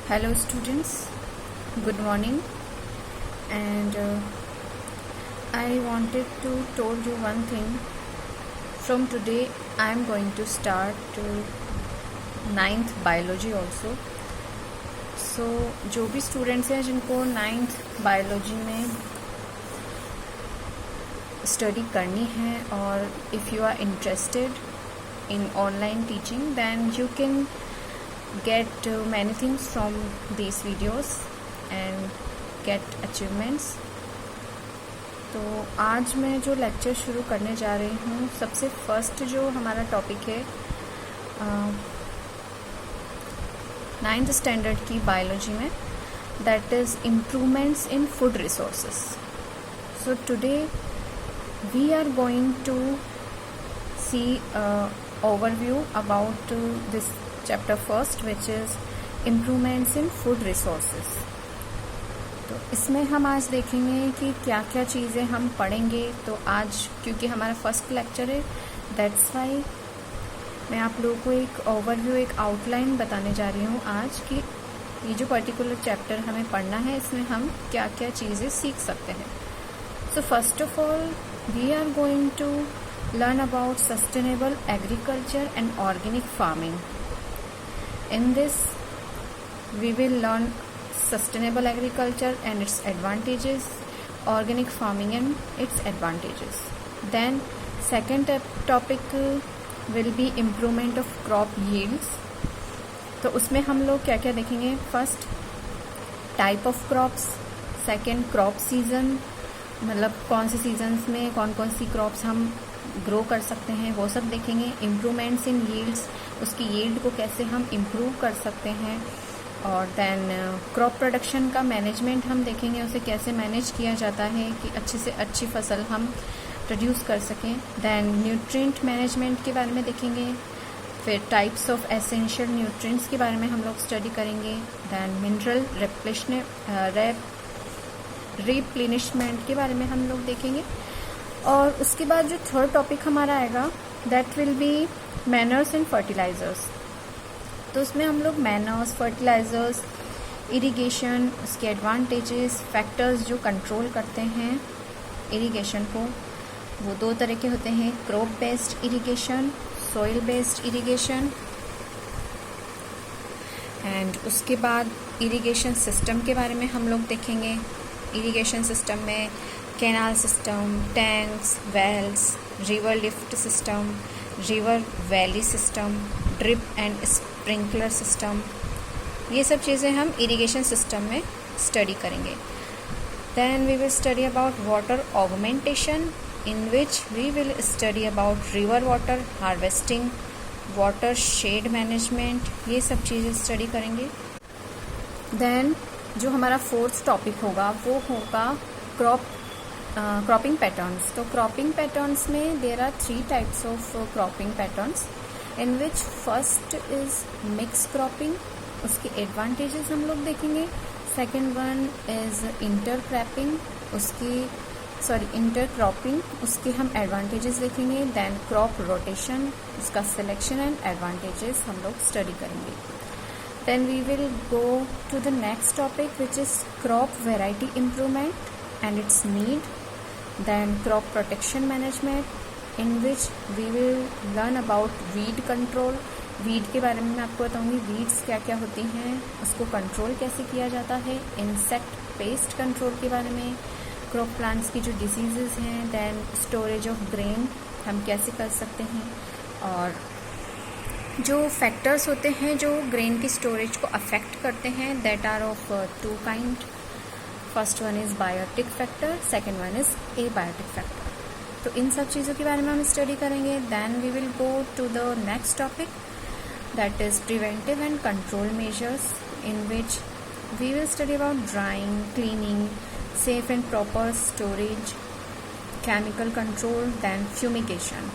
Hello students, good morning, and I wanted to told you one thing. From today I am going to start 9th biology also. So जो भी students हैं जिनको 9th biology में study करनी है और if you are interested in online teaching then you can get many things from these videos and get achievements. तो आज मैं जो लेक्चर शुरू करने जा रही हूँ, सबसे फर्स्ट जो हमारा टॉपिक है 9th स्टैंडर्ड की बायोलॉजी में, that is improvements in food resources. So today we are going to see overview about this chapter first, which is improvements in food resources. तो इसमें हम आज देखेंगे कि क्या क्या चीज़ें हम पढ़ेंगे. तो आज क्योंकि हमारा फर्स्ट लेक्चर है, दैट्स वाई मैं आप लोगों को एक ओवरव्यू, एक आउटलाइन बताने जा रही हूँ आज कि ये जो पर्टिकुलर चैप्टर हमें पढ़ना है इसमें हम क्या क्या चीज़ें सीख सकते हैं. So first of all we are going to learn about sustainable agriculture and organic farming. In this we will learn sustainable agriculture and its advantages, organic farming and its advantages. Then second topic will be improvement of crop yields. तो उसमें हम लोग क्या क्या देखेंगे. First type of crops, second crop season, मतलब कौन से सीजन्स में कौन कौन सी क्रॉप्स हम ग्रो कर सकते हैं, वो सब देखेंगे. इम्प्रूवमेंट्स इन यील्ड्स, उसकी यील्ड को कैसे हम इम्प्रूव कर सकते हैं. और देन क्रॉप प्रोडक्शन का मैनेजमेंट हम देखेंगे, उसे कैसे मैनेज किया जाता है कि अच्छी से अच्छी फसल हम प्रोड्यूस कर सकें. देन न्यूट्रिएंट मैनेजमेंट के बारे में देखेंगे. फिर टाइप्स ऑफ एसेंशियल न्यूट्रिएंट्स के बारे में हम लोग स्टडी करेंगे. देन मिनरल रिप्लेनिशमेंट के बारे में हम लोग देखेंगे. और उसके बाद जो थर्ड टॉपिक हमारा आएगा that will be manures and fertilizers. तो उसमें हम लोग मैनर्स, फर्टिलाइज़र्स, इरिगेशन, उसके एडवांटेजेस, फैक्टर्स जो कंट्रोल करते हैं इरिगेशन को, वो दो तरह के होते हैं. Crop based irrigation, soil based irrigation. And उसके बाद इरिगेशन सिस्टम के बारे में हम लोग देखेंगे. इरिगेशन सिस्टम में canal system, tanks, wells, river lift system, river valley system, drip and sprinkler system, ये सब चीज़ें हम इरिगेशन सिस्टम में स्टडी करेंगे. Then we will study about water augmentation, in which we will study about river water harvesting, watershed management, ये सब चीज़ें study करेंगे. देन जो हमारा फोर्थ टॉपिक होगा वो होगा क्रॉपिंग पैटर्न्स. तो क्रॉपिंग पैटर्न्स में there are 3 types of cropping patterns, in which first is mix cropping, उसके एडवांटेजेस हम लोग देखेंगे. Second one is intercropping, उसके हम एडवांटेजेस देखेंगे. देन क्रॉप रोटेशन, उसका सिलेक्शन एंड एडवांटेजेस हम लोग स्टडी करेंगे. Then we will go to the next topic, which is crop variety improvement and its need. Then crop protection management, in which we will learn about weed control. Weed के बारे में मैं आपको बताऊंगी, weeds क्या क्या होती हैं, उसको कंट्रोल कैसे किया जाता है. इंसेक्ट पेस्ट कंट्रोल के बारे में, क्रॉप प्लांट्स की जो डिजीज़ हैं. देन स्टोरेज ऑफ ग्रेन हम कैसे कर सकते हैं. और जो फैक्टर्स होते हैं जो ग्रेन की स्टोरेज को अफेक्ट करते हैं, that are of 2 kind. First one is biotic factor, second one is abiotic factor. तो इन सब चीज़ों के बारे में हम स्टडी करेंगे. Then we will go to the next topic, that is preventive and control measures, in which we will study about drying, cleaning, safe and proper storage, chemical control, then fumigation.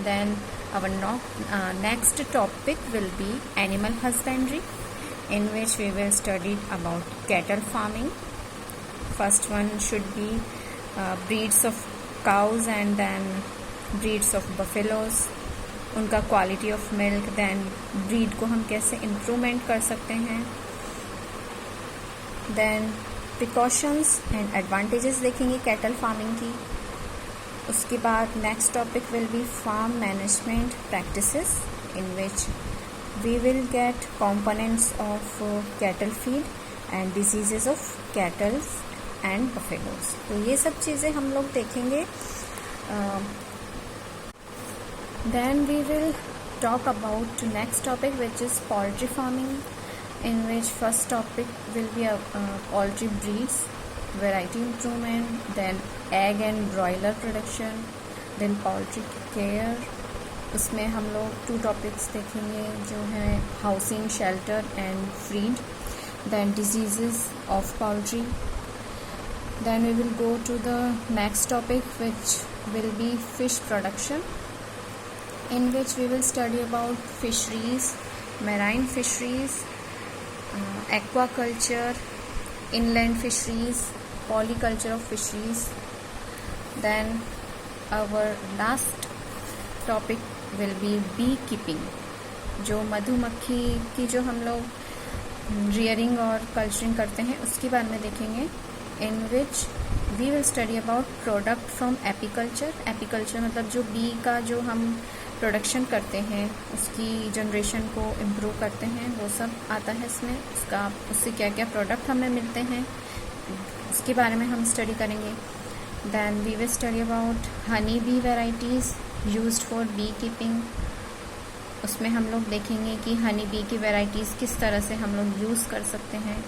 Then our next topic will be animal husbandry, in which we will study about cattle farming. First one should be breeds of cows and then breeds of buffaloes. उनका quality of milk, then breed को हम कैसे improvement कर सकते हैं. Then precautions and advantages देखेंगे cattle farming की। उसके बाद next topic will be farm management practices in which we will get components of cattle feed and diseases of cattle and buffaloes। तो ये सब चीज़ें हम लोग देखेंगे। Then we will talk about next topic, which is poultry farming, in which first topic will be poultry breeds, variety improvement, then egg and broiler production, then poultry care। उसमें हम लोग 2 टॉपिक्स देखेंगे जो है housing, shelter and feed, then diseases of poultry। Then we will go to the next topic, which will be fish production, in which we will study about fisheries, marine fisheries, aquaculture, inland fisheries, polyculture of fisheries। Then our last topic will be bee keeping, जो मधुमक्खी की जो हम लोग rearing और culturing करते हैं उसके बारे में देखेंगे, in which we will study about product from apiculture. Apiculture मतलब जो बी का जो हम प्रोडक्शन करते हैं उसकी जनरेशन को इम्प्रूव करते हैं, वो सब आता है इसमें। उससे क्या क्या प्रोडक्ट हमें मिलते हैं उसके बारे में हम स्टडी करेंगे। Then we will study about honey bee varieties used for beekeeping. उसमें हम लोग देखेंगे कि हनी बी की वैरायटीज़ किस तरह से हम लोग यूज़ कर सकते हैं।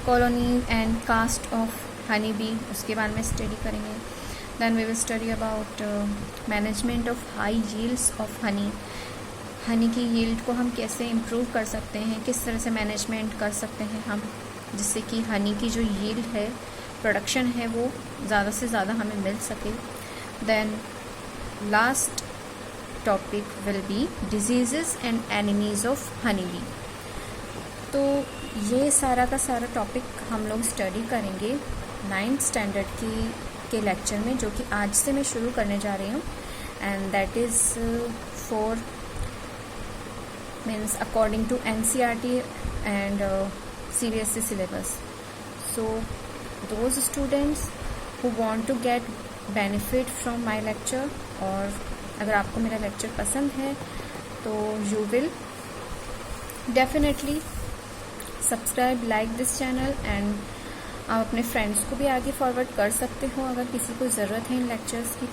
Colony and caste of honey bee, उसके बारे में स्टडी करेंगे। Then we will study about management of high yields of honey. Honey की यील्ड को हम कैसे इम्प्रूव कर सकते हैं, किस तरह से मैनेजमेंट कर सकते हैं हम, जिससे कि हनी की जो यील्ड है, प्रोडक्शन है, वो ज़्यादा से ज़्यादा हमें मिल सके। Then last topic will be diseases and enemies of honey bee. तो ये सारा का सारा टॉपिक हम लोग स्टडी करेंगे 9th स्टैंडर्ड के लेक्चर में, जो कि आज से मैं शुरू करने जा रही हूँ। And that is for means according to NCERT and CBSE syllabus। So those students who want to get benefit from my lecture, और अगर आपको मेरा लेक्चर पसंद है तो you will definitely subscribe, like this channel, and आप अपने friends को भी आगे फॉरवर्ड कर सकते हो अगर किसी को ज़रूरत है इन लेक्चर्स की।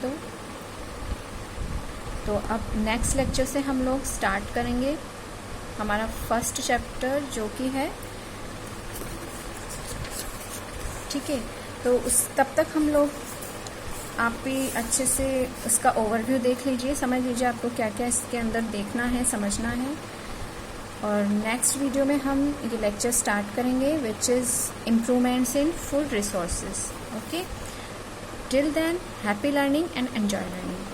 तो अब नेक्स्ट लेक्चर से हम लोग स्टार्ट करेंगे हमारा फर्स्ट चैप्टर, जो कि है, ठीक है। तो तब तक हम लोग, आप भी अच्छे से इसका ओवरव्यू देख लीजिए, समझ लीजिए आपको क्या क्या इसके अंदर देखना है, समझना है। और नेक्स्ट वीडियो में हम ये लेक्चर स्टार्ट करेंगे, which is improvements in food resources. Okay, till than happy learning and enjoy learning.